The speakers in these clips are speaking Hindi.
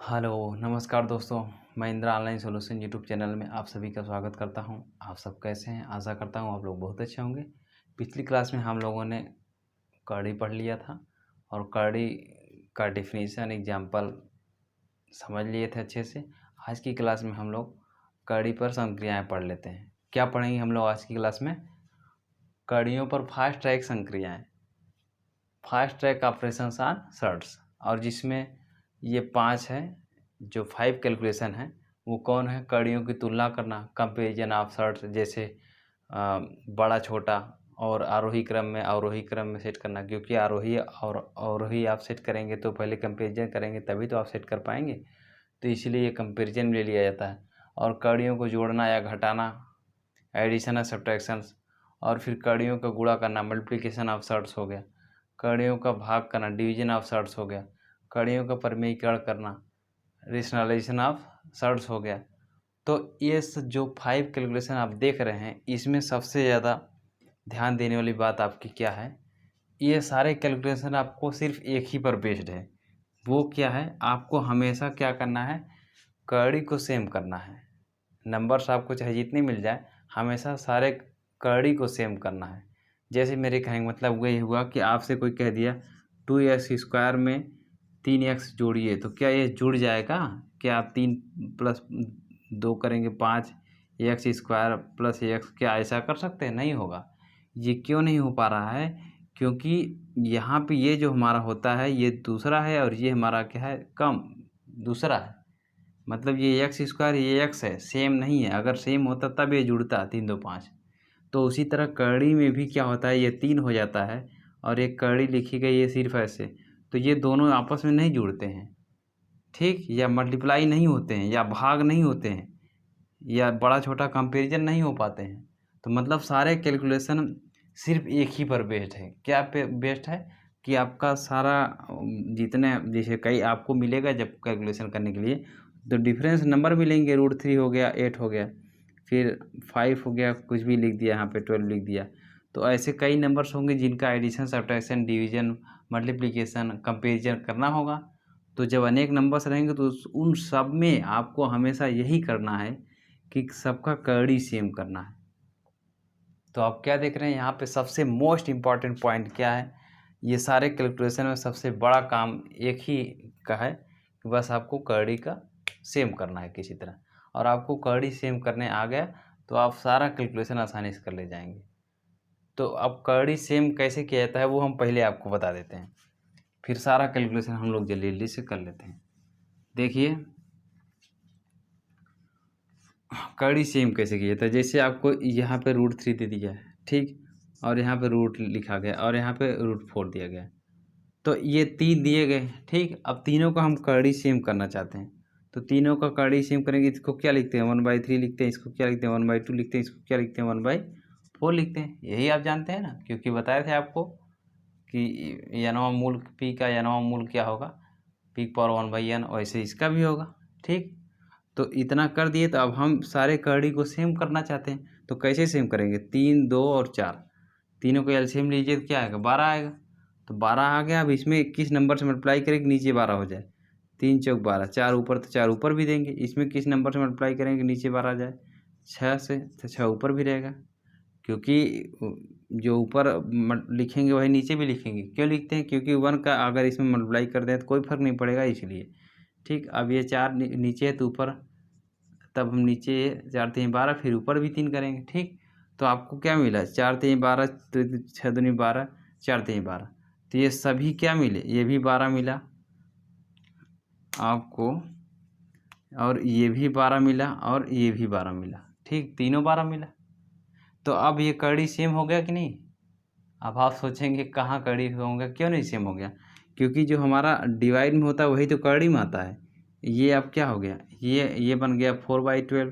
हेलो, नमस्कार दोस्तों। मैं Indira online solution YouTube channel में आप सभी का स्वागत करता हूं। आप सब कैसे हैं? आशा करता हूं आप लोग बहुत अच्छे होंगे। पिछली क्लास में हम लोगों ने कर्ली पढ़ लिया था और कर्ली का डेफिनेशन एग्जाम्पल समझ लिए थे अच्छे से। आज की क्लास में हम लोग कर्ली पर संक्रियाएँ पढ़ लेते हैं। क्या पढ़ेंगे हम लोग आज की क्लास में? कर्लियों पर फास्ट ट्रैक संक्रियाएँ, fast track operations on shirts, और जिसमें ये 5 है, जो 5 कैलकुलेशन है वो कौन है? कड़ियों की तुलना करना, कंपेरिजन ऑफ सर्ट्स, जैसे बड़ा छोटा और आरोही क्रम में सेट करना, क्योंकि आरोही और अवरोही आप सेट करेंगे तो पहले कंपेरिजन करेंगे तभी तो आप सेट कर पाएंगे, तो इसीलिए ये कंपेरिजन में ले लिया जाता है। और कड़ियों को जोड़ना या घटाना, एडिशन और सब्ट्रैक्शंस, और फिर कड़ियों का गुणा करना, मल्टीप्लिकेशन ऑफ सर्ट्स हो गया। कड़ियों का भाग करना, डिवीजन ऑफ सर्ट्स हो गया। कड़ियों का परिमेयीकरण करना, रेशनलाइजेशन ऑफ सर्ट्स हो गया। तो ये जो 5 कैलकुलेशन आप देख रहे हैं, इसमें सबसे ज़्यादा ध्यान देने वाली बात आपकी क्या है? ये सारे कैलकुलेशन आपको सिर्फ एक ही पर बेस्ड है। वो क्या है? आपको हमेशा क्या करना है? कड़ी को सेम करना है। नंबर्स आपको चाहे जितने मिल जाए, हमेशा सारे कड़ी को सेम करना है। जैसे मेरे कहने का मतलब वही हुआ कि आपसे कोई कह दिया 2x² में 3x जोड़िए, तो क्या ये जुड़ जाएगा? क्या आप 3 + 2 करेंगे 5, x² + x, क्या ऐसा कर सकते हैं? नहीं होगा। ये क्यों नहीं हो पा रहा है? क्योंकि यहाँ पे ये जो हमारा होता है ये दूसरा है और ये हमारा क्या है? कम दूसरा है। मतलब ये x², ये x है, सेम नहीं है। अगर सेम होता तब ये जुड़ता 3 2 5। तो उसी तरह कड़ी में भी क्या होता है? ये 3 हो जाता है और एक कड़ी लिखी गई है सिर्फ ऐसे, तो ये दोनों आपस में नहीं जुड़ते हैं, ठीक? या मल्टीप्लाई नहीं होते हैं, या भाग नहीं होते हैं, या बड़ा छोटा कंपैरिजन नहीं हो पाते हैं। तो मतलब सारे कैलकुलेशन सिर्फ एक ही पर बेस्ड है। क्या पे बेस्ड है? कि आपका सारा जितने, जैसे कई आपको मिलेगा जब कैलकुलेशन करने के लिए, तो डिफरेंस नंबर मिलेंगे। √3 हो गया, 8 हो गया, फिर 5 हो गया, कुछ भी लिख दिया यहाँ पे, 12 लिख दिया। तो ऐसे कई नंबर्स होंगे जिनका addition, subtraction, division, multiplication, comparison करना होगा। तो जब अनेक नंबर्स रहेंगे तो उन सब में आपको हमेशा यही करना है कि सबका कड़ी सेम करना है। तो आप क्या देख रहे हैं यहाँ पे? सबसे मोस्ट इम्पॉर्टेंट पॉइंट क्या है? ये सारे कैलकुलेशन में सबसे बड़ा काम एक ही का है कि बस आपको कड़ी का सेम करना है किसी तरह, और आपको कड़ी सेम करने आ गया तो आप सारा कैलकुलेशन आसानी से कर ले जाएंगे। तो अब कड़ी सेम कैसे किया जाता है वो हम पहले आपको बता देते हैं, फिर सारा कैलकुलेशन हम लोग जल्दी जल्दी से कर लेते हैं। देखिए कड़ी सेम कैसे किया जाता है। जैसे आपको यहाँ पे √3 दे दिया है, ठीक, और यहाँ पे रूट लिखा गया और यहाँ पे √4 दिया गया, तो ये 3 दिए गए, ठीक। अब तीनों का हम कड़ी सेम करना चाहते हैं, तो तीनों का कड़ी सेम करेंगे। इसको क्या लिखते हैं? 1/3 लिखते हैं। इसको क्या लिखते हैं? 1/2 लिखते हैं। इसको क्या लिखते हैं? 1/4 लिखते हैं। यही आप जानते हैं ना, क्योंकि बताए थे आपको कि n वां मूल p का n वां मूल क्या होगा? p⁴1/n, वैसे इसका भी होगा, ठीक। तो इतना कर दिए, तो अब हम सारे कड़ी को सेम करना चाहते हैं, तो कैसे सेम करेंगे? 3, 2 और 4, तीनों को एलसीएम लीजिए तो क्या आएगा? 12 आएगा। तो 12 आ गया। अब इसमें किस नंबर से मल्टीप्लाई करेंगे नीचे 12 हो जाए? 3 चौक 12, 4 ऊपर, तो 4 ऊपर भी देंगे। इसमें किस नंबर से मल्टीप्लाई करेंगे नीचे 12 आ जाए? 6 से, तो 6 ऊपर भी रहेगा, क्योंकि जो ऊपर लिखेंगे वही नीचे भी लिखेंगे। क्यों लिखते हैं? क्योंकि 1 का अगर इसमें मल्टीप्लाई कर दें तो कोई फर्क नहीं पड़ेगा, इसलिए, ठीक। अब ये 4 नीचे है तो ऊपर, तब हम नीचे 4 3 12, फिर ऊपर भी 3 करेंगे, ठीक। तो आपको क्या मिला? 4 3 12, तो 6 दूनी 12, 4 3 12, तो ये सभी क्या मिले? ये भी 12 मिला आपको, और ये भी 12 मिला, और ये भी 12 मिला, ठीक। तीनों 12 मिला। तो अब ये कड़ी सेम हो गया कि नहीं? अब आप सोचेंगे कहाँ कड़ी होगा? क्यों नहीं सेम हो गया? क्योंकि जो हमारा डिवाइड में होता है वही तो कड़ी में आता है। ये अब क्या हो गया? ये बन गया 4/12,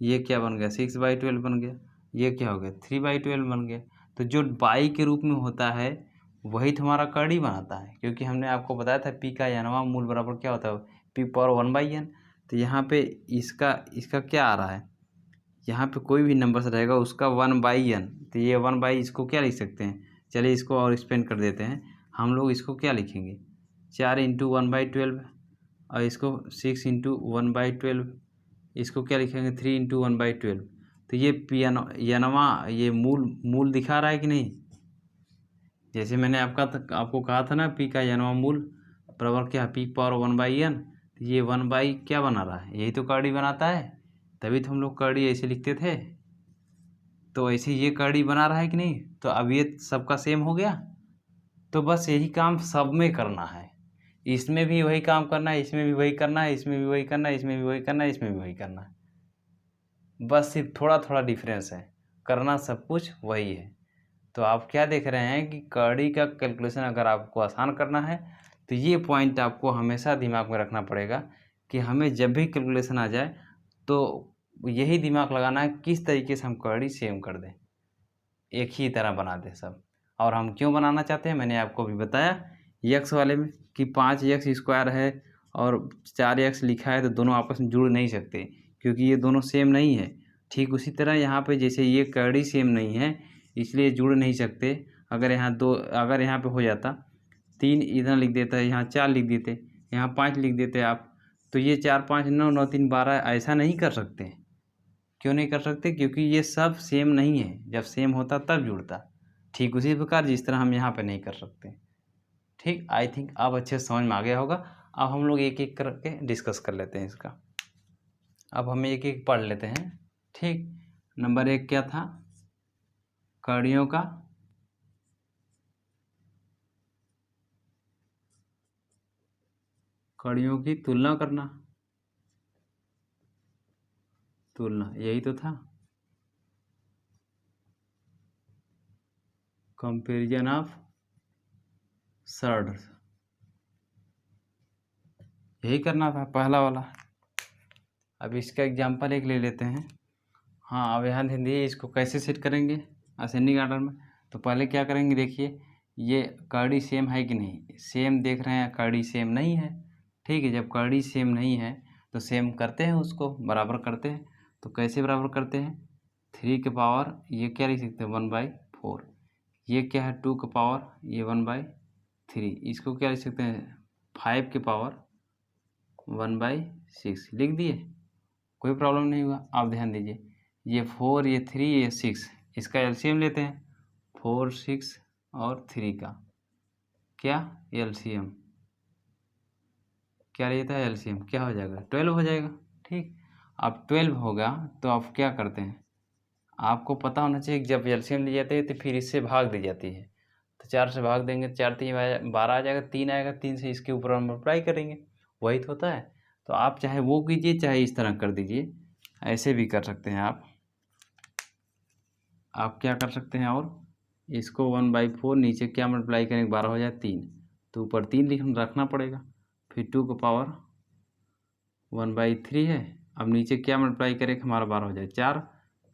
ये क्या बन गया? 6/12 बन गया, ये क्या हो गया? 3/12 बन गया। तो जो बाई के रूप में होता है वही तो हमारा कड़ी बनाता है, क्योंकि हमने आपको बताया था पी का n वां मूल बराबर क्या होता है? p⁴1/n। तो यहाँ पे इसका क्या आ रहा है? यहाँ पे कोई भी नंबर से रहेगा उसका 1/n, तो ये 1/ इसको क्या लिख सकते हैं? चलिए इसको और एक्सपेंड कर देते हैं। हम लोग इसको क्या लिखेंगे? 4 × 1/12, और इसको 6 इंटू 1/12, इसको क्या लिखेंगे 3 इंटू 1/12। तो ये यनवा ये मूल दिखा रहा है कि नहीं। जैसे मैंने आपको कहा था ना, पी का यनवा मूल बराबर क्या, पी पावर 1/n। तो ये 1 बाई क्या बना रहा है, यही तो कर्डी बनाता है, तभी तो हम लोग कर्डी ऐसे लिखते थे। तो ऐसे ये कर्डी बना रहा है कि नहीं। तो अब ये सबका सेम हो गया। तो बस यही काम सब में करना है, इसमें भी वही काम करना है, इसमें भी वही करना है, इसमें भी वही करना है, इसमें भी वही करना है, इसमें भी वही करना है। बस सिर्फ थोड़ा थोड़ा डिफरेंस है, करना सब कुछ वही है। तो आप क्या देख रहे हैं कि कर्डी का कैलकुलेशन अगर आपको आसान करना है तो ये पॉइंट आपको हमेशा दिमाग में रखना पड़ेगा कि हमें जब भी कैलकुलेशन आ जाए तो यही दिमाग लगाना है किस तरीके से हम कर्डी सेम कर दें, एक ही तरह बना दें सब। और हम क्यों बनाना चाहते हैं मैंने आपको भी बताया यक्स वाले में कि 5x² है और 4x लिखा है, तो दोनों आपस में जुड़ नहीं सकते क्योंकि ये दोनों सेम नहीं है। ठीक उसी तरह यहाँ पे जैसे ये कर्डी सेम नहीं है इसलिए जुड़ नहीं सकते। अगर यहाँ पे हो जाता 3 इधर लिख देता है, यहाँ 4 लिख देते, यहाँ 5 लिख देते आप, तो ये 4 5 9 9 3 12 ऐसा नहीं कर सकते। क्यों नहीं कर सकते, क्योंकि ये सब सेम नहीं है, जब सेम होता तब जुड़ता। ठीक उसी प्रकार जिस तरह हम यहाँ पे नहीं कर सकते। ठीक, आई थिंक अब अच्छे से समझ में आ गया होगा। अब हम लोग एक एक करके डिस्कस कर लेते हैं इसका। अब हम एक एक पढ़ लेते हैं। ठीक, नंबर 1 क्या था, कर्डियों की तुलना करना, यही तो था, कंपैरिजन ऑफ सर्ड्स, यही करना था पहला वाला। अब इसका एग्जांपल एक ले लेते हैं। हाँ, अब यहाँ ध्यान दीजिए, इसको कैसे सेट करेंगे असेंडिंग ऑर्डर में। तो पहले क्या करेंगे, देखिए ये कर्डी सेम है कि नहीं, सेम देख रहे हैं, कर्डी सेम नहीं है। ठीक है, जब कर्डी सेम नहीं है तो सेम करते हैं, उसको बराबर करते हैं। तो कैसे बराबर करते हैं, 3 के पावर ये क्या लिख सकते हैं 1/4, ये क्या है 2 के पावर ये 1/3, इसको क्या लिख सकते हैं 5 के पावर 1/6 लिख दिए, कोई प्रॉब्लम नहीं हुआ। आप ध्यान दीजिए, ये 4 ये 3 ये 6, इसका एलसीएम लेते हैं, 4 6 और 3 का क्या एलसीएम, क्या रहता है एलसीएम, क्या हो जाएगा 12 हो जाएगा। ठीक, अब 12 होगा तो आप क्या करते हैं, आपको पता होना चाहिए कि जब एलसीएम ली जाती है तो फिर इससे भाग दी जाती है। तो 4 से भाग देंगे, 4 3 12 आ जाएगा, 3 आएगा, 3 से इसके ऊपर हम अप्लाई करेंगे, वही तो होता है। तो आप चाहे वो कीजिए चाहे इस तरह कर दीजिए, ऐसे भी कर सकते हैं आप क्या कर सकते हैं, और इसको 1/4 नीचे क्या मल्टीप्लाई करेंगे 12 हो जाए 3, तो ऊपर 3 रखना पड़ेगा, फिर 2 का पावर 1/3 है। अब नीचे क्या मल्टीप्लाई करें हमारा 12 हो जाए 4,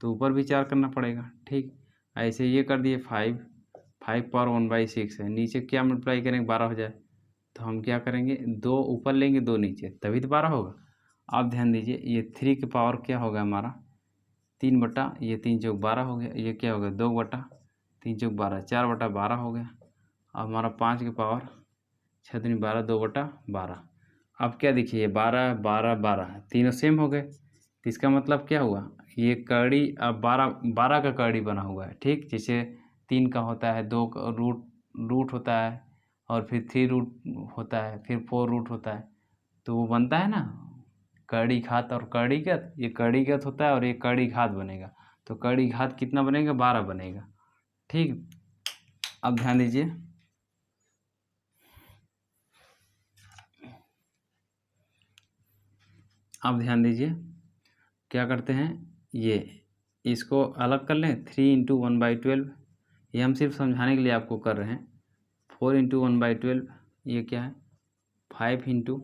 तो ऊपर भी 4 करना पड़ेगा। ठीक, ऐसे ये कर दिए 5 पावर 1/6 है, नीचे क्या मल्टीप्लाई करेंगे 12 हो जाए, तो हम क्या करेंगे 2 ऊपर लेंगे 2 नीचे, तभी तो 12 होगा। आप ध्यान दीजिए, ये 3 के पावर क्या होगा हमारा 3 बटा ये 3 चौक 12 हो गया, ये क्या हो गया 2 बटा 3 चौक 12 4 बटा 12 हो गया। अब हमारा 5 के पावर 6 दूनी 12 2 बटा 12। अब क्या देखिए 12 12 12 तीनों सेम हो गए, तो इसका मतलब क्या हुआ, ये कर्डी अब 12 का कर्डी बना हुआ है। ठीक, जैसे 3 का होता है, 2 का रूट होता है, और फिर 3 रूट होता है, फिर 4 रूट होता है, तो वो बनता है ना कर्डी घात और कर्डी घात, ये कर्डी घात होता है और ये कर्डी घात बनेगा। तो कर्डी घात कितना बनेगा 12 बनेगा। ठीक, अब ध्यान दीजिए, अब ध्यान दीजिए क्या करते हैं, ये इसको अलग कर लें, 3 इंटू 1/12, ये हम सिर्फ समझाने के लिए आपको कर रहे हैं। 4 इंटू 1/12 ये क्या है 5 इंटू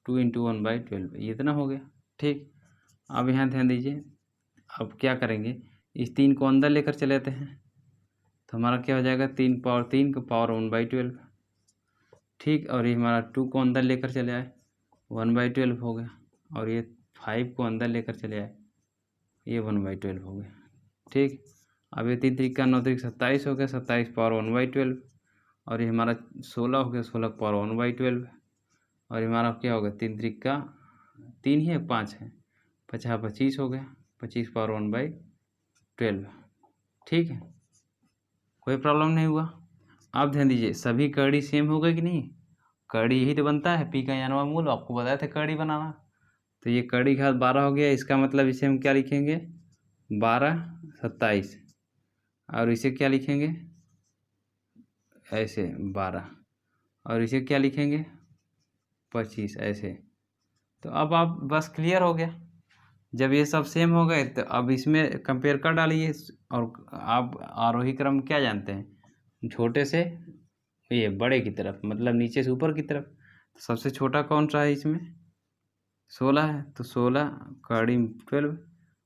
2 इंटू 1/12, ये इतना हो गया। ठीक, अब यहाँ ध्यान दीजिए, अब क्या करेंगे, इस 3 को अंदर लेकर चले आते हैं, तो हमारा क्या हो जाएगा 3 पावर 3 का पावर 1/12। ठीक, और ये हमारा 2 को अंदर लेकर चले आए 1/12 हो गया, और ये 5 को अंदर लेकर चले आए, ये 1/12 हो गया। ठीक, अब ये 3 3 का 9 3 27 हो गया, 27 पावर 1/12, और ये हमारा 16 हो गया, 16 पावर 1/12। और हमारा क्या होगा 3 त्रिका 3 ही है 5 है 50 25 हो गया 25 पावर 1/12। ठीक है, कोई प्रॉब्लम नहीं हुआ। अब ध्यान दीजिए सभी कड़ी सेम हो गए कि नहीं, कड़ी यही तो बनता है पी का 99 मूल, आपको बताया था कड़ी बनाना। तो ये कड़ी घात 12 हो गया, इसका मतलब इसे हम क्या लिखेंगे 12 27, और इसे क्या लिखेंगे ऐसे 12, और इसे क्या लिखेंगे 25 ऐसे। तो अब आप बस क्लियर हो गया। जब ये सब सेम हो गए तो अब इसमें कंपेयर कर डालिए। और आप आरोही क्रम क्या जानते हैं, छोटे से ये बड़े की तरफ, मतलब नीचे से ऊपर की तरफ। तो सबसे छोटा कौन सा है इसमें 16 है, तो 16 कड़ी 12,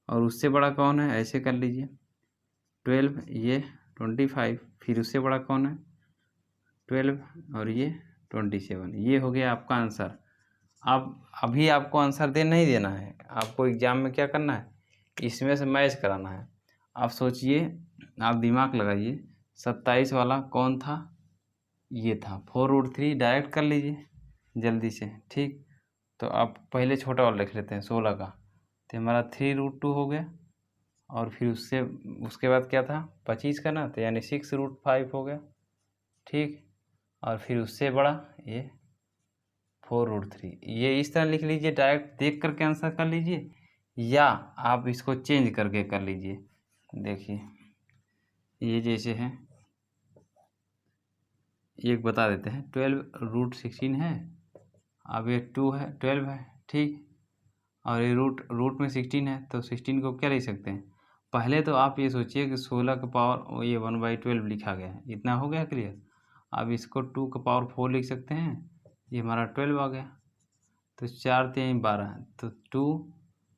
और उससे बड़ा कौन है ऐसे कर लीजिए 12 ये 25, फिर उससे बड़ा कौन है 12 और ये 27। ये हो गया आपका आंसर। अब अभी आपको आंसर नहीं देना है, आपको एग्जाम में क्या करना है इसमें से मैच कराना है। आप सोचिए, आप दिमाग लगाइए 27 वाला कौन था, ये था 4√3, डायरेक्ट कर लीजिए जल्दी से। ठीक, तो आप पहले छोटा वाला लिख लेते हैं 16 का, तो हमारा 3√2 हो गया, और फिर उसके बाद क्या था 25 का ना, तो यानी 6√5 हो गया। ठीक, और फिर उससे बड़ा ये 4√3। ये इस तरह लिख लीजिए, डायरेक्ट देख करके आंसर कर लीजिए, या आप इसको चेंज करके कर लीजिए। देखिए ये जैसे है, एक बता देते हैं 12√16 है, अब ये 2 है 12 है। ठीक, और ये रूट में 16 है, तो 16 को क्या लिख सकते हैं, पहले तो आप ये सोचिए कि 16 का पावर ये 1/12 लिखा गया है, इतना हो गया क्लियर। अब इसको 2 का पावर 4 लिख सकते हैं, ये हमारा 12 आ गया। तो 4 3 12, तो 2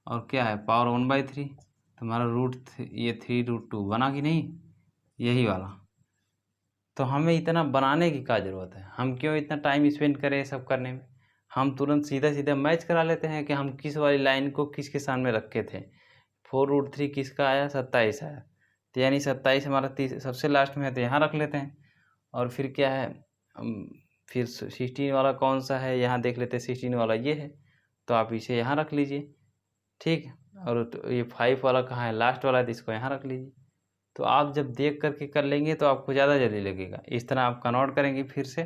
और क्या है पावर 1/3, तो हमारा ये 3√2 बना कि नहीं, यही वाला। तो हमें इतना बनाने की क्या ज़रूरत है, हम क्यों इतना टाइम स्पेंड करें ये सब करने में। हम तुरंत सीधा सीधा मैच करा लेते हैं कि हम किस वाली लाइन को किसके सामने रखे थे। 4√3 किसका आया 27 आया, तो यानी 27 हमारा सबसे लास्ट में है, तो यहाँ रख लेते हैं। और फिर क्या है फिर 16 वाला कौन सा है यहाँ देख लेते हैं, 16 वाला ये है, तो आप इसे यहाँ रख लीजिए। ठीक, और तो ये 5 वाला कहाँ है लास्ट वाला है, तो इसको यहाँ रख लीजिए। तो आप जब देख करके कर लेंगे तो आपको ज़्यादा जल्दी लगेगा। इस तरह आप कन्वर्ट करेंगे फिर से,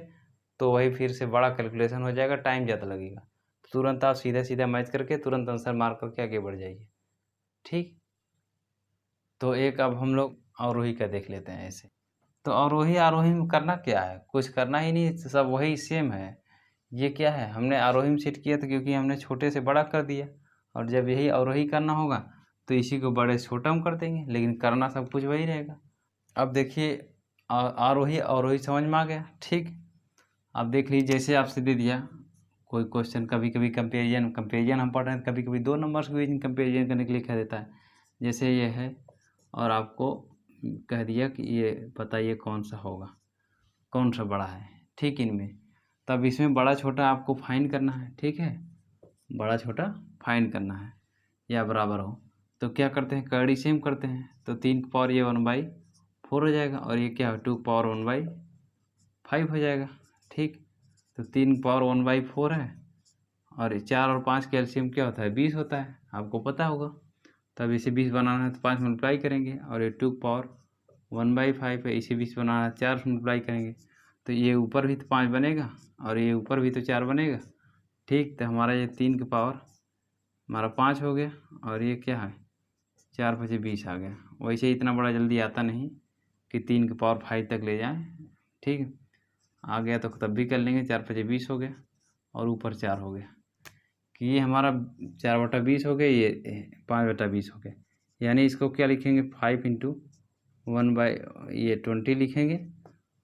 तो वही फिर से बड़ा कैलकुलेशन हो जाएगा, टाइम ज़्यादा लगेगा। तो तुरंत आप सीधा सीधा मैच करके तुरंत आंसर मार करके आगे बढ़ जाइए। ठीक, तो एक अब हम लोग आरोही का देख लेते हैं ऐसे। तो आरोही आरोही में करना क्या है, कुछ करना ही नहीं, सब वही सेम है। ये क्या है, हमने आरोही में सेट किया था क्योंकि हमने छोटे से बड़ा कर दिया, और जब यही आरोही करना होगा तो इसी को बड़े से छोटा हम कर देंगे, लेकिन करना सब कुछ वही रहेगा। अब देखिए आरोही अवरोही समझ में आ गया। ठीक, अब देख लीजिए जैसे आपसे दे दिया कोई क्वेश्चन, कभी कभी कंपेरिजन हम पढ़ रहे हैं, कभी कभी 2 नंबर्स को भी कंपेरिजन करने के लिए कह देता है। जैसे ये है और आपको कह दिया कि ये बताइए कौन सा होगा, कौन सा बड़ा है। ठीक, इनमें तब इसमें बड़ा छोटा आपको फाइंड करना है। ठीक है, बड़ा छोटा फाइंड करना है या बराबर हो, तो क्या करते हैं कड़ी सेम करते हैं, तो 3 की पावर ये 1/4 हो जाएगा, और ये क्या है 2 की पावर 1/5 हो जाएगा। ठीक, तो 3 की पावर 1/4 है, और 4 और 5 कैल्शियम क्या होता है 20 होता है, आपको पता होगा। तब इसे 20 बनाना है तो 5 मल्टीप्लाई करेंगे, और ये 2 की पावर 1/5 है, इसे 20 बनाना है 4 मल्टीप्लाई करेंगे, तो ये ऊपर भी तो 5 बनेगा, और ये ऊपर भी तो 4 बनेगा। ठीक, तो हमारा ये 3 की पावर हमारा 5 हो गया, और ये क्या है 4 5 20 आ गया। वैसे इतना बड़ा जल्दी आता नहीं कि 3 की पावर 5 तक ले जाएं। ठीक, आ गया तो तब भी कर लेंगे, 4 5 20 हो गया, और ऊपर 4 हो गया, कि ये हमारा 4/20 हो गया, ये 5/20 हो गया। यानी इसको क्या लिखेंगे 5 इंटू 1/20 लिखेंगे,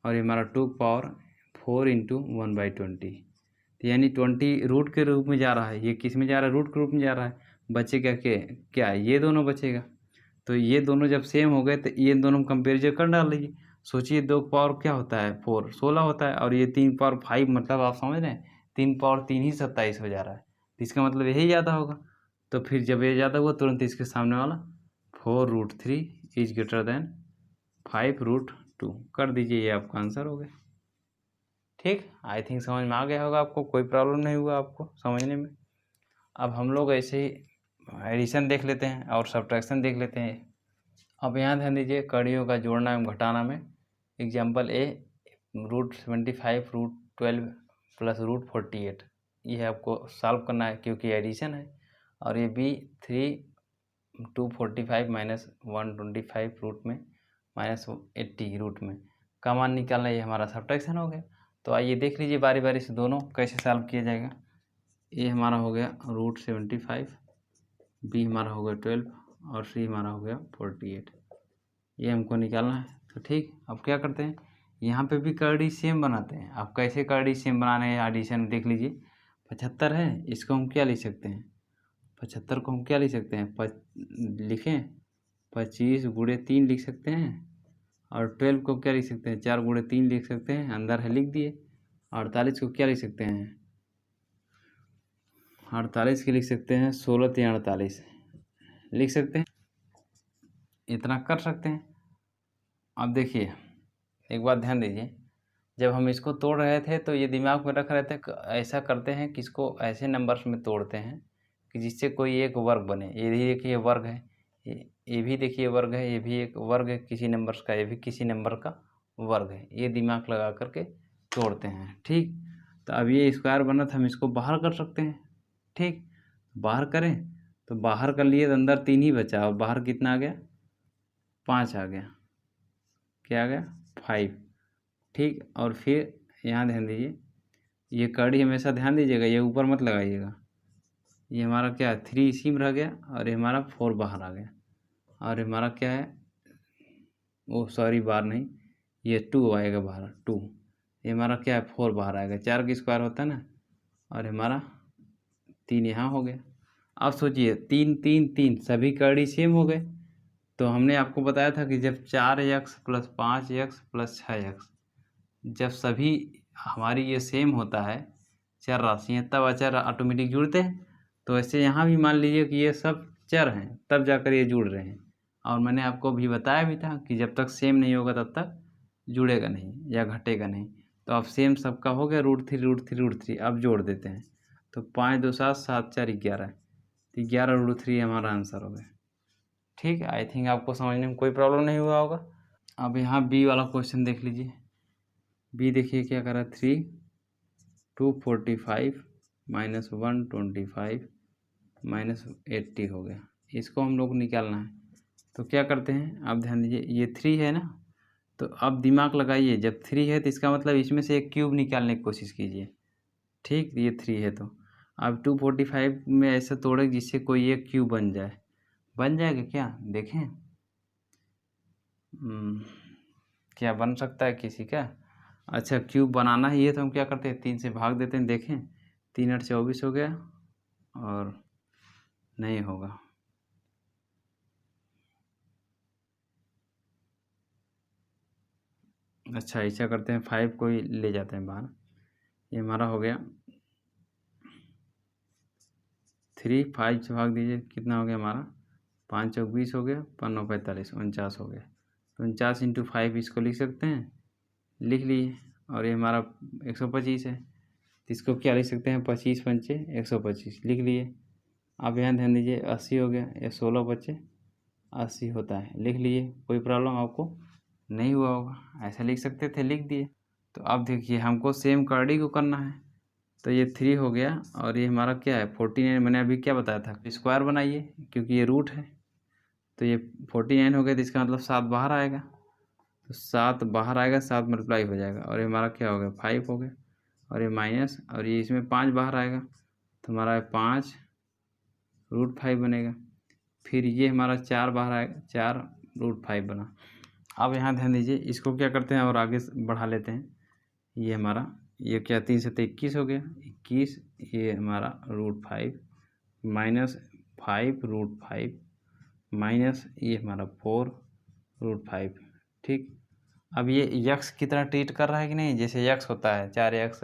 और ये हमारा 2 की पावर 4 इंटू 1/20, तो यानी 20 रूट के रूप में जा रहा है। ये किस में जा रहा है रूट के रूप में जा रहा है, बचेगा क्या ये दोनों बचेगा। तो ये दोनों जब सेम हो गए तो ये दोनों कंपेरिजन कर डालिए। सोचिए 2 की पावर क्या होता है 4 16 होता है, और ये 3 की पावर 5, मतलब आप समझ रहे हैं 3 की पावर 3 ही 27 हो जा रहा है, तो इसका मतलब यही ज़्यादा होगा। तो फिर जब ये ज़्यादा हुआ तुरंत इसके सामने वाला 4√3 इज ग्रेटर देन 5√2 कर दीजिए, ये आपका आंसर हो गया। ठीक, आई थिंक समझ में आ गया होगा आपको, कोई प्रॉब्लम नहीं हुआ आपको समझने में। अब हम लोग ऐसे ही एडिशन देख लेते हैं और सब्ट्रैक्शन देख लेते हैं। अब यहाँ ध्यान दीजिए, कड़ियों का जोड़ना एवं घटाना में एग्जाम्पल ए √75 √12 प्लस √48, ये आपको सॉल्व करना है क्योंकि एडिशन है। और ये बी 245 माइनस 125 रूट में माइनस 80 रूट में का मान निकालना, ये हमारा सब्ट्रैक्शन हो गया। तो आइए देख लीजिए बारी बारी से दोनों कैसे सॉल्व किया जाएगा। ये हमारा हो गया √75, बी हमारा हो गया 12 और सी हमारा हो गया 48, ये हमको निकालना है। तो ठीक, अब क्या करते हैं, यहाँ पे भी कर्डी सेम बनाते हैं। आप कैसे कर्डी सेम बनाने हैं एडिशन देख लीजिए। 75 है, इसको हम क्या लिख सकते हैं, 75 को हम क्या लिख सकते हैं, लिखें 25 गुणे 3 लिख सकते हैं। और 12 को क्या लिख सकते हैं, 4 गुणे 3 लिख सकते हैं, अंदर है लिख दिए। 48 को क्या लिख सकते हैं, 48 के लिख सकते हैं 16 3 48 लिख सकते हैं, इतना कर सकते हैं। अब देखिए एक बात ध्यान दीजिए, जब हम इसको तोड़ रहे थे तो ये दिमाग में रख रहे थे, ऐसा करते हैं कि इसको ऐसे नंबर्स में तोड़ते हैं कि जिससे कोई एक वर्ग बने। ये भी देखिए वर्ग है, ये भी देखिए वर्ग है, ये भी एक वर्ग है किसी नंबर्स का, ये भी किसी नंबर का वर्ग है। ये दिमाग लगा करके तोड़ते हैं। ठीक, तो अब ये स्क्वायर बना था, हम इसको बाहर कर सकते हैं। ठीक, बाहर करें तो बाहर कर लिए तो अंदर 3 ही बचा और बाहर कितना आ गया, 5 आ गया, क्या आ गया 5। ठीक, और फिर यहाँ ध्यान दीजिए, ये कड़ी हमेशा ध्यान दीजिएगा, ये ऊपर मत लगाइएगा। ये हमारा क्या है 3 इसी में रह गया और ये हमारा 4 बाहर आ गया। और हमारा क्या है, ओ सॉरी बार नहीं, ये 2 आएगा बाहर 2। ये हमारा क्या है 4 बाहर आएगा, 4 की स्क्वायर होता है ना। और हमारा 3 यहाँ हो गया। अब सोचिए 3 3 3 सभी कड़ी सेम हो गए। तो हमने आपको बताया था कि जब 4x plus 5x plus 6x, जब सभी हमारी ये सेम होता है चर राशियाँ, तब अचर ऑटोमेटिक जुड़ते हैं। तो ऐसे यहाँ भी मान लीजिए कि ये सब चर हैं, तब जाकर ये जुड़ रहे हैं। और मैंने आपको भी बताया भी था कि जब तक सेम नहीं होगा तब तक जुड़ेगा नहीं या घटेगा नहीं। तो अब सेम सबका हो गया √3 √3 √3। अब जोड़ देते हैं तो 5 2 7 7 4 11, तो 11 √3 हमारा आंसर हो गया। ठीक, आई थिंक आपको समझने में कोई प्रॉब्लम नहीं हुआ होगा। अब यहाँ बी वाला क्वेश्चन देख लीजिए। बी देखिए क्या कर रहा है, 3 245 माइनस 125 माइनस 80 हो गया। इसको हम लोग निकालना है। तो क्या करते हैं, आप ध्यान दीजिए, ये 3 है ना, तो अब दिमाग लगाइए, जब 3 है तो इसका मतलब इसमें से एक क्यूब निकालने की कोशिश कीजिए। ठीक, ये 3 है तो अब 245 में ऐसा तोड़े जिससे कोई एक क्यूब बन जाए। बन जाएगा क्या, देखें क्या बन सकता है किसी का। अच्छा, क्यूब बनाना ही है तो हम क्या करते हैं, 3 से भाग देते हैं। देखें 3 8 24 हो गया और नहीं होगा। अच्छा ऐसा करते हैं, 5 को ही ले जाते हैं बाहर। ये हमारा हो गया 3, 5 से भाग दीजिए कितना हो गया हमारा, 5 चौक 20 हो गया, 5 9 45 49 हो गया। तो 49 × 5 इसको लिख सकते हैं, लिख लिए। और ये हमारा 125 है, तो इसको क्या लिख सकते हैं, 25 पंचे 125 लिख लिए। अब यहाँ ध्यान दीजिए 80 हो गया, ये 16 बच्चे 80 होता है, लिख लिए। कोई प्रॉब्लम आपको नहीं हुआ होगा, ऐसा लिख सकते थे, लिख दिए। तो अब देखिए हमको सेम कर्डी को करना है। तो ये 3 हो गया और ये हमारा क्या है 49। मैंने अभी क्या बताया था, स्क्वायर बनाइए क्योंकि ये रूट है। तो ये 49 हो गया, तो इसका मतलब 7 बाहर आएगा। तो 7 बाहर आएगा, 7 मल्टीप्लाई हो जाएगा और ये हमारा क्या हो गया 5 हो गया। और ये माइनस, और ये इसमें 5 बाहर आएगा तो हमारा 5 √5 बनेगा। फिर ये हमारा 4 बाहर आएगा, 4 √5 बना। अब यहाँ ध्यान दीजिए, इसको क्या करते हैं और आगे बढ़ा लेते हैं। ये हमारा ये क्या 3 से 21 हो गया 21, ये हमारा √5 माइनस 5 √5 माइनस ये हमारा 4 √5। ठीक, अब ये यक्स की तरह ट्रीट कर रहा है कि नहीं, जैसे यक्स होता है 4x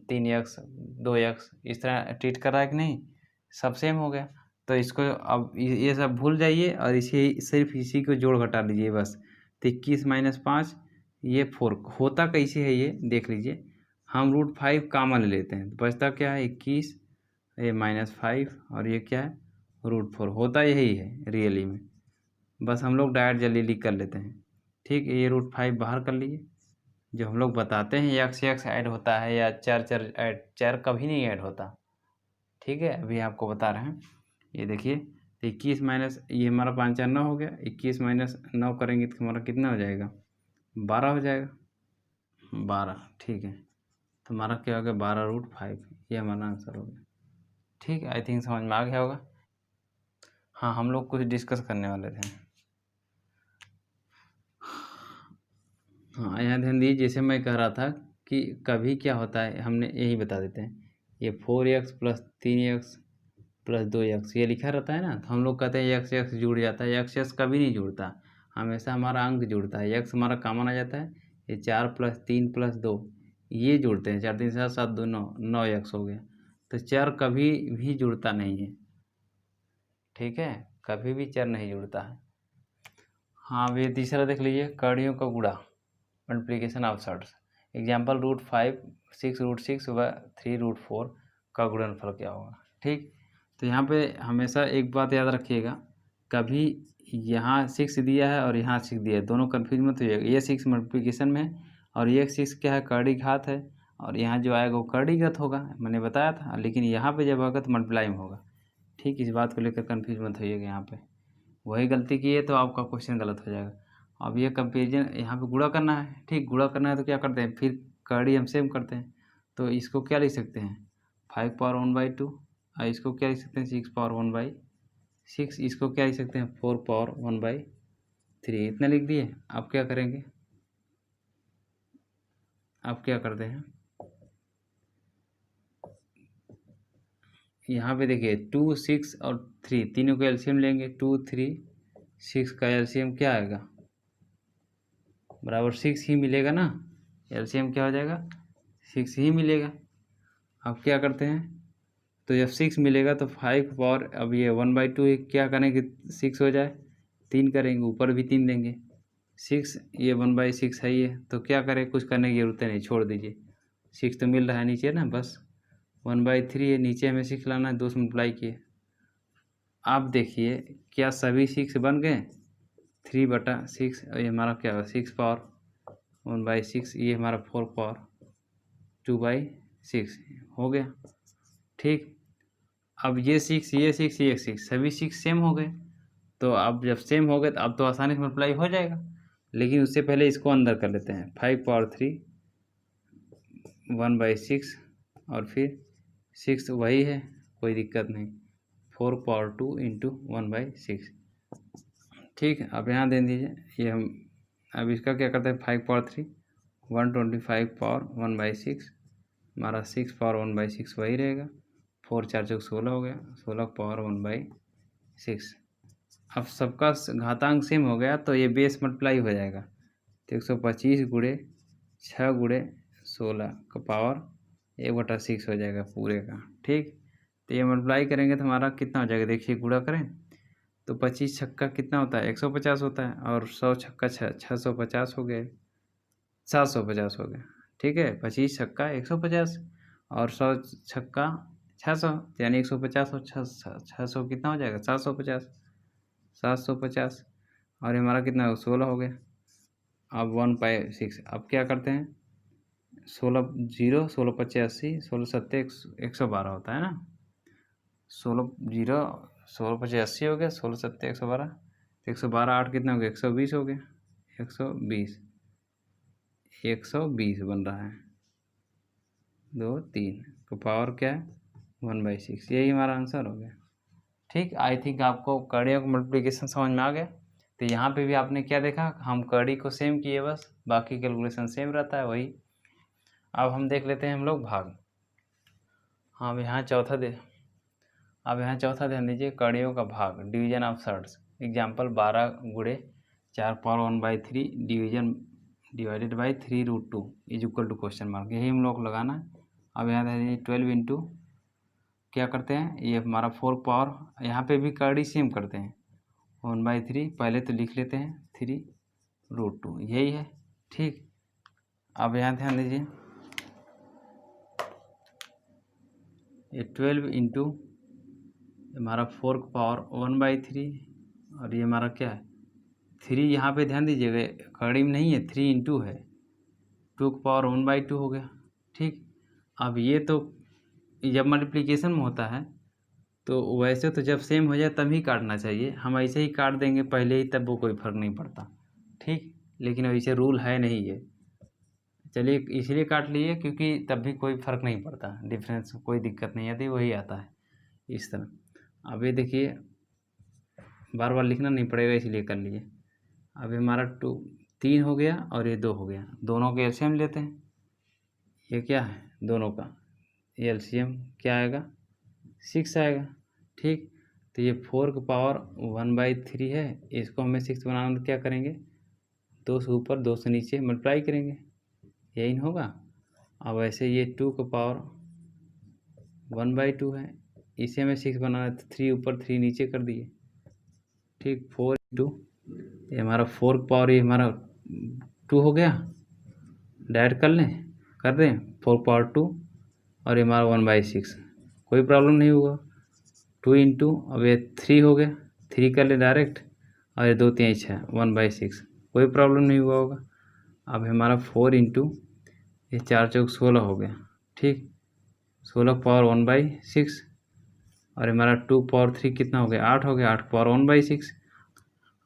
3x 2x, इस तरह ट्रीट कर रहा है कि नहीं, सब सेम हो गया। तो इसको अब ये सब भूल जाइए और इसे सिर्फ इसी को जोड़ घटा लीजिए बस। तो 21 - 5 ये 4 होता कैसे है, ये देख लीजिए। हम √5 कॉमन ले लेते हैं तो बचता क्या है 21, ये -5 और ये क्या है √4। होता यही है रियली में, बस हम लोग डायरेक्ट जल्दी लिख कर लेते हैं। ठीक है, ये √5 बाहर कर लिए। जो हम लोग बताते हैं यक्स ऐड होता है या चर ऐड, चर कभी नहीं ऐड होता। ठीक है, अभी आपको बता रहे हैं। ये देखिए, तो 21 माइनस ये हमारा 5 4 9 हो गया। 21 माइनस 9 करेंगे तो हमारा कितना हो जाएगा 12 हो जाएगा। 12 ठीक है, तो हमारा क्या हो गया 12√5, ये हमारा आंसर हो गया। ठीक है, आई थिंक समझ में आ गया होगा। हाँ, हम लोग कुछ डिस्कस करने वाले थे। हाँ, यहाँ ध्यान दीजिए, जैसे मैं कह रहा था कि कभी क्या होता है, हमने यही बता देते हैं। ये 4x + 3x + 2x ये लिखा रहता है ना, तो हम लोग कहते हैं x जुड़ जाता है। x कभी नहीं जुड़ता, हमेशा हमारा अंक जुड़ता है। x हमारा कॉमन आ जाता है। ये 4 + 3 + 2 ये जुड़ते हैं। 4 3 7 7 2 9 9x हो गया। तो चर कभी भी जुड़ता नहीं है। ठीक है, कभी भी चर नहीं जुड़ता है। हाँ, अब ये तीसरा देख लीजिए, कड़ियों का गुणा, मल्टीप्लिकेशन ऑफ सर्ट्स। एग्जाम्पल √5 6√6 व 3√4 का गुणनफल क्या होगा। ठीक, तो यहाँ पे हमेशा एक बात याद रखिएगा, कभी यहाँ 6 दिया है और यहाँ 6 दिया है, दोनों कन्फ्यूज मत होइएगा। ये 6 मल्टीप्लिकेशन में है और ये 6 क्या है कड़ी घात है, और यहाँ जो आएगा वो कड़ी घात होगा, मैंने बताया था। लेकिन यहाँ पे जब होगा तो मल्टीप्लाई में होगा। ठीक, इस बात को लेकर कन्फ्यूज मत होइएगा। यहाँ पे वही गलती की है तो आपका क्वेश्चन गलत हो जाएगा। अब ये कंपेरिजन यहाँ पे गुणा करना है। ठीक, गुणा करना है तो क्या करते हैं, फिर कड़ी हम सेम करते हैं। तो इसको क्या लिख सकते हैं 5/1/2, और इसको क्या लिख सकते हैं 6/1/6, इसको क्या लिख सकते हैं 4/1/3। इतना लिख दिए। आप क्या करेंगे, आप क्या करते हैं, यहाँ पे देखिए 2 6 और 3 तीनों का एलसीएम लेंगे। 2 3 6 का एलसीएम क्या आएगा बराबर 6 ही मिलेगा ना। एलसीएम क्या हो जाएगा 6 ही मिलेगा। अब क्या करते हैं, तो जब 6 मिलेगा तो 5 पावर, अब ये 1/2 क्या करेंगे 6 हो जाए, 3 करेंगे, ऊपर भी 3 देंगे। 6 ये 1/6 है ये, तो क्या करें, कुछ करने की ज़रूरत नहीं, छोड़ दीजिए। 6 तो मिल रहा है नीचे ना, बस 1/3 है, नीचे हमें 6 लाना है, 2 से मल्टीप्लाई किए। आप देखिए क्या सभी 6 बन गए 3/6, और ये हमारा क्या होगा 6 पावर 1/6, ये हमारा 4 पावर 2/6 हो गया। ठीक, अब ये 6 ये 6 ये 6 सभी 6 सेम हो गए। तो अब जब सेम हो गए तो अब तो आसानी से मल्टीप्लाई हो जाएगा। लेकिन उससे पहले इसको अंदर कर लेते हैं। 5/3 1/6 और फिर 6 वही है, कोई दिक्कत नहीं। 4/2 × 1/6। ठीक है, अब यहाँ दे दीजिए। ये हम अब इसका क्या करते हैं 5/3 125/1/6, हमारा 6/1/6 वही रहेगा। 4 4 चौक 16 हो गया, 16/1/6। अब सबका घातांक सेम हो गया तो ये बेस मल्टीप्लाई हो जाएगा। तो 125 × 6 × 16 का पावर 1/6 हो जाएगा पूरे का। ठीक, तो ये मल्टीप्लाई करेंगे तो हमारा कितना हो जाएगा, देखिए गुणा करें तो 25 छक्का कितना होता है 150 होता है, और 100 छक्का 650 हो गए, 750 हो गया। ठीक है, 25 छक्का 150 और 100 छक्का 600, यानी 150 और 600 कितना हो जाएगा 750, 750। और ये हमारा कितना 16 हो गया। अब 1/6, अब क्या करते हैं 16 0 16 85 16 7 112 होता है ना। 16 0 16 85 हो गया, 16 7 112, 112 8 कितना हो गया 120 हो गया। 120 120 बन रहा है, 2 3 का पावर क्या है 1/6, यही हमारा आंसर हो गया। ठीक, आई थिंक आपको कड़ियों का मल्टीप्लिकेशन समझ में आ गया। तो यहाँ पे भी आपने क्या देखा, हम कड़ी को सेम किए, बस बाकी कैलकुलेशन सेम रहता है वही। अब हम देख लेते हैं हम लोग भाग। हाँ, अब यहाँ चौथा ध्यान दीजिए, कड़ियों का भाग, division of surds. Example 12 × 4/1/3 divided by 3√2 is equal to question mark, यही हम लोग लगाना है। अब यहाँ ध्यान दीजिए 12 × क्या करते हैं, ये हमारा 4 पावर, यहाँ पे भी कड़ी सेम करते हैं 1/3, पहले तो लिख लेते हैं 3√2, यही है। ठीक, अब यहाँ ध्यान दीजिए ये 12 इंटू हमारा 4 का पावर 1/3 और ये हमारा क्या है 3, यहाँ पे ध्यान दीजिएगा कड़ी में नहीं है, 3 इंटू है, 2 का पावर 1/2 हो गया। ठीक, अब ये तो जब मल्टीप्लिकेशन में होता है तो वैसे तो जब सेम हो जाए तब ही काटना चाहिए, हम ऐसे ही काट देंगे पहले ही तब वो कोई फ़र्क नहीं पड़ता। ठीक, लेकिन वैसे रूल है नहीं ये, चलिए इसलिए काट लिए क्योंकि तब भी कोई फ़र्क नहीं पड़ता, डिफरेंस कोई दिक्कत नहीं आती, वही आता है इस तरह। अब ये देखिए बार बार लिखना नहीं पड़ेगा इसलिए कर लिए। अब हमारा 3 हो गया और ये 2 हो गया, दोनों के एलसीएम लेते हैं। ये क्या है दोनों का एलसीएम क्या आएगा 6 आएगा। ठीक, तो ये 4 का पावर 1/3 है, इसको हमें 6 बनाना तो क्या करेंगे 2 से ऊपर 2 से नीचे मल्टीप्लाई करेंगे, यही ना होगा। अब वैसे ये 2 का पावर 1/2 है, इसे हमें 6 बनाना है तो 3 ऊपर 3 नीचे कर दिए। ठीक, 4 इंटू ये हमारा 4 का पावर ये हमारा 2 हो गया, डायरेक्ट कर लें, कर दें 4 पावर 2 और ये हमारा 1/6, कोई प्रॉब्लम नहीं होगा। 2 इंटू अब ये 3 हो गया, 3 कर ले डायरेक्ट और ये 2 3 6 1/6, कोई प्रॉब्लम नहीं हुआ होगा। अब हमारा 4 इंटू ये 4 चौक 16 हो गया। ठीक, 16 पावर 1/6 और हमारा 2 पावर 3 कितना हो गया 8 हो गया, 8 पावर 1/6।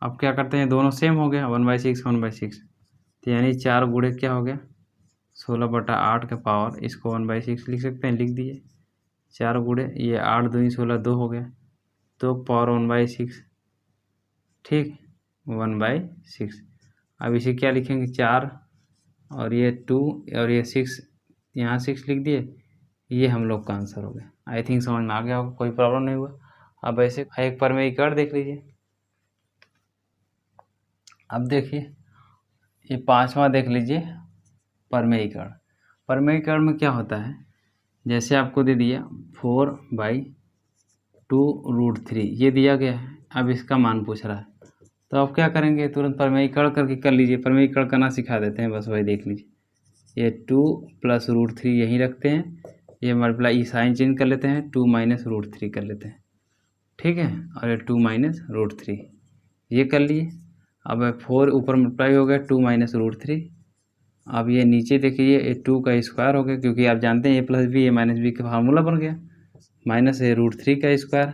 अब क्या करते हैं दोनों सेम हो गया 1/6 1/6, तो यानी 4 गुणे क्या हो गया 16/8 का पावर, इसको 1/6 लिख सकते हैं, लिख दिए 4 गुणे ये 8 दूनी 16 2 हो गया, 2 पावर 1/6। ठीक, 1/6। अब इसे क्या लिखेंगे 4 और ये 2 और ये 6, यहाँ 6 लिख दिए, ये हम लोग का आंसर हो गया। आई थिंक समझ में आ गया होगा, कोई प्रॉब्लम नहीं हुआ। अब ऐसे एक परमेयीकरण देख लीजिए। अब देखिए ये 5वां देख लीजिए परमेयीकरण। परमेयीकरण में क्या होता है, जैसे आपको दे दिया 4/2√3 ये दिया गया है, अब इसका मान पूछ रहा है, तो आप क्या करेंगे तुरंत परमेयीकरण करके कर लीजिए। परमेयीकरण करना सिखा देते हैं, बस वही देख लीजिए। ये 2 + √3 यहीं रखते हैं, ये मल्टीप्लाई साइन चेंज कर लेते हैं, 2 - √3 कर लेते हैं। ठीक है, और ये 2 - √3 ये कर लिए। अब 4 ऊपर मल्टीप्लाई हो गया 2 - √3। अब ये नीचे देखिए ये 2 का स्क्वायर हो गया, क्योंकि आप जानते हैं a + b a - b का फार्मूला बन गया, माइनस ये √3 का स्क्वायर।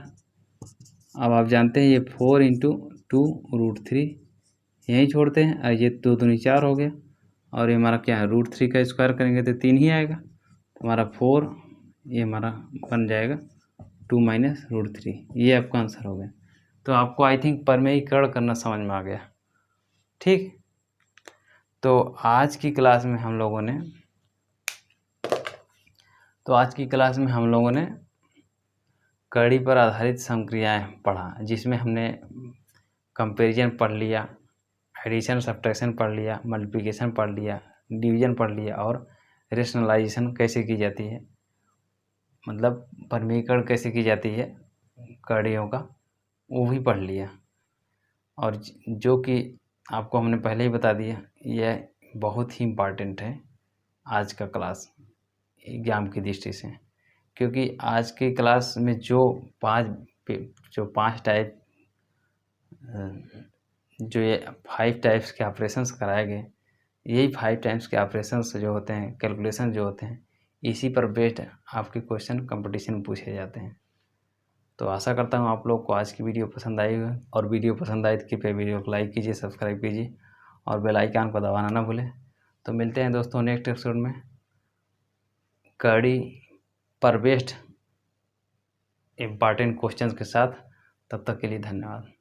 अब आप जानते हैं ये 4 × 2√3 यहीं छोड़ते हैं, और ये 2 दूनी 4 हो गया, और ये हमारा क्या है √3 का स्क्वायर करेंगे तो 3 ही आएगा, तो हमारा 4 ये हमारा बन जाएगा 2 - √3, ये आपका आंसर हो गया। तो आपको आई थिंक परमेयीकरण करना समझ में आ गया। ठीक, तो आज की क्लास में हम लोगों ने कड़ी पर आधारित समक्रियाएं पढ़ा, जिसमें हमने कंपैरिजन पढ़ लिया, एडिशन सब्ट्रैक्शन पढ़ लिया, मल्टीप्लिकेशन पढ़ लिया, डिवीजन पढ़ लिया, और रेशनलाइजेशन कैसे की जाती है, मतलब परमीकरण कैसे की जाती है कड़ियों का, वो भी पढ़ लिया। और जो कि आपको हमने पहले ही बता दिया, यह बहुत ही इम्पॉर्टेंट है आज का क्लास एग्ज़ाम की दृष्टि से, क्योंकि आज की क्लास में जो पांच टाइप जो ये 5 टाइप्स के ऑपरेशंस कराए गए, यही 5 टाइप्स के ऑपरेशंस जो होते हैं, कैलकुलेशन जो होते हैं, इसी पर बेस्ड आपके क्वेश्चन कंपटीशन में पूछे जाते हैं। तो आशा करता हूँ आप लोग को आज की वीडियो पसंद आई होगी, और वीडियो पसंद आई तो कृपया वीडियो को लाइक कीजिए, सब्सक्राइब कीजिए और बेल आइकन को दबाना ना भूलें। तो मिलते हैं दोस्तों नेक्स्ट एपिसोड में कड़ी पर बेस्ड इम्पॉर्टेंट क्वेश्चंस के साथ। तब तक के लिए धन्यवाद।